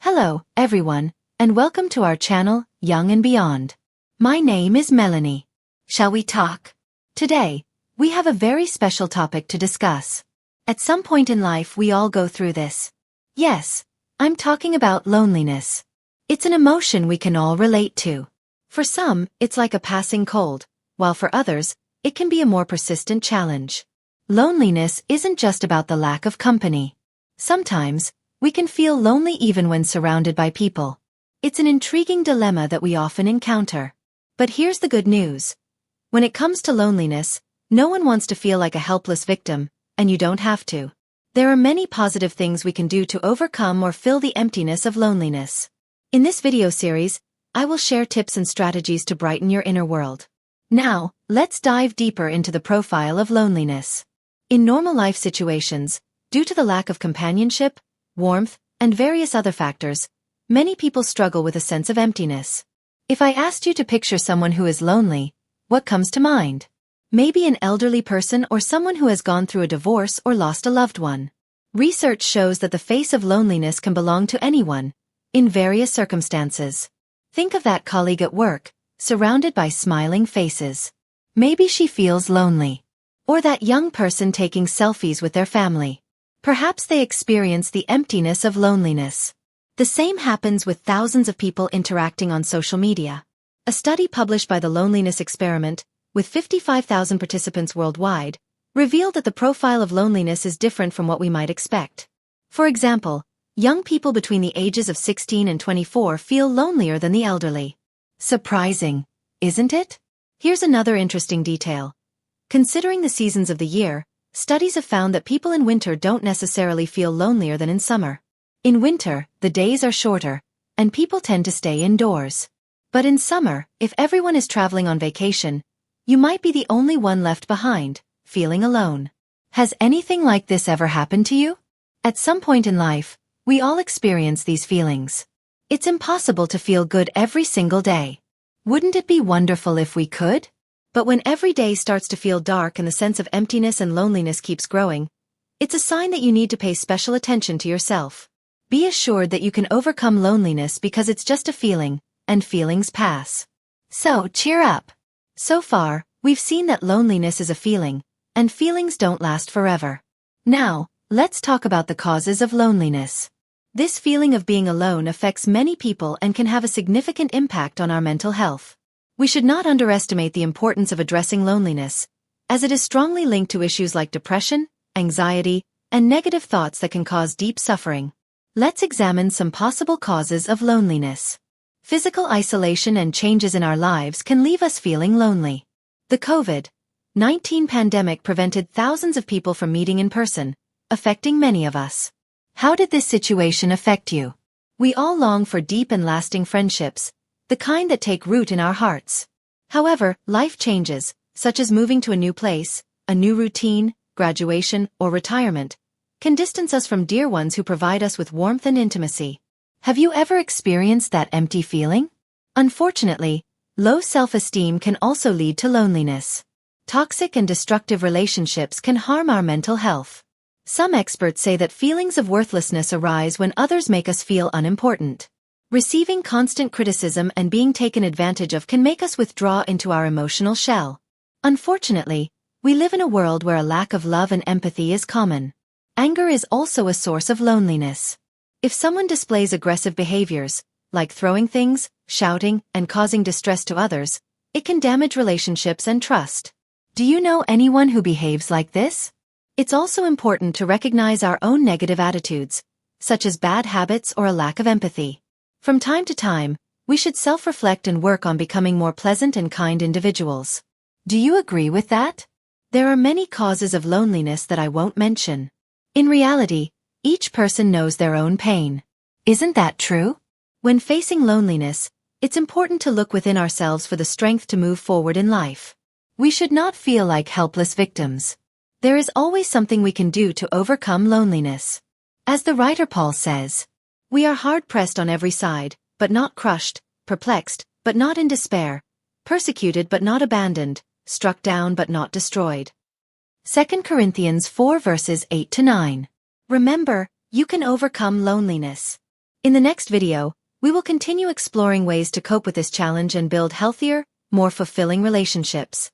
Hello, everyone, and welcome to our channel, Young and Beyond. My name is Melanie. Shall we talk? Today, we have a very special topic to discuss. At some point in life we all go through this. Yes, I'm talking about loneliness. It's an emotion we can all relate to. For some, it's like a passing cold, while for others, it can be a more persistent challenge. Loneliness isn't just about the lack of company. Sometimes, we can feel lonely even when surrounded by people. It's an intriguing dilemma that we often encounter. But here's the good news. When it comes to loneliness, no one wants to feel like a helpless victim, and you don't have to. There are many positive things we can do to overcome or fill the emptiness of loneliness. In this video series, I will share tips and strategies to brighten your inner world. Now, let's dive deeper into the profile of loneliness. In normal life situations, due to the lack of companionship, warmth, and various other factors, many people struggle with a sense of emptiness. If I asked you to picture someone who is lonely, what comes to mind? Maybe an elderly person or someone who has gone through a divorce or lost a loved one. Research shows that the face of loneliness can belong to anyone, in various circumstances. Think of that colleague at work, surrounded by smiling faces. Maybe she feels lonely. Or that young person taking selfies with their family. Perhaps they experience the emptiness of loneliness. The same happens with thousands of people interacting on social media. A study published by the Loneliness Experiment, with 55,000 participants worldwide, revealed that the profile of loneliness is different from what we might expect. For example, young people between the ages of 16 and 24 feel lonelier than the elderly. Surprising, isn't it? Here's another interesting detail. Considering the seasons of the year, studies have found that people in winter don't necessarily feel lonelier than in summer. In winter, the days are shorter, and people tend to stay indoors. But in summer, if everyone is traveling on vacation, you might be the only one left behind, feeling alone. Has anything like this ever happened to you? At some point in life, we all experience these feelings. It's impossible to feel good every single day. Wouldn't it be wonderful if we could? But when every day starts to feel dark and the sense of emptiness and loneliness keeps growing, it's a sign that you need to pay special attention to yourself. Be assured that you can overcome loneliness because it's just a feeling, and feelings pass. So, cheer up. So far, we've seen that loneliness is a feeling, and feelings don't last forever. Now, let's talk about the causes of loneliness. This feeling of being alone affects many people and can have a significant impact on our mental health. We should not underestimate the importance of addressing loneliness, as it is strongly linked to issues like depression, anxiety, and negative thoughts that can cause deep suffering. Let's examine some possible causes of loneliness. Physical isolation and changes in our lives can leave us feeling lonely. The COVID-19 pandemic prevented thousands of people from meeting in person, affecting many of us. How did this situation affect you? We all long for deep and lasting friendships, the kind that take root in our hearts. However, life changes, such as moving to a new place, a new routine, graduation, or retirement, can distance us from dear ones who provide us with warmth and intimacy. Have you ever experienced that empty feeling? Unfortunately, low self-esteem can also lead to loneliness. Toxic and destructive relationships can harm our mental health. Some experts say that feelings of worthlessness arise when others make us feel unimportant. Receiving constant criticism and being taken advantage of can make us withdraw into our emotional shell. Unfortunately, we live in a world where a lack of love and empathy is common. Anger is also a source of loneliness. If someone displays aggressive behaviors, like throwing things, shouting, and causing distress to others, it can damage relationships and trust. Do you know anyone who behaves like this? It's also important to recognize our own negative attitudes, such as bad habits or a lack of empathy. From time to time, we should self-reflect and work on becoming more pleasant and kind individuals. Do you agree with that? There are many causes of loneliness that I won't mention. In reality, each person knows their own pain. Isn't that true? When facing loneliness, it's important to look within ourselves for the strength to move forward in life. We should not feel like helpless victims. There is always something we can do to overcome loneliness. As the writer Paul says, "We are hard-pressed on every side, but not crushed, perplexed, but not in despair, persecuted but not abandoned, struck down but not destroyed." 2 Corinthians 4 verses 8 to 9. Remember, you can overcome loneliness. In the next video, we will continue exploring ways to cope with this challenge and build healthier, more fulfilling relationships.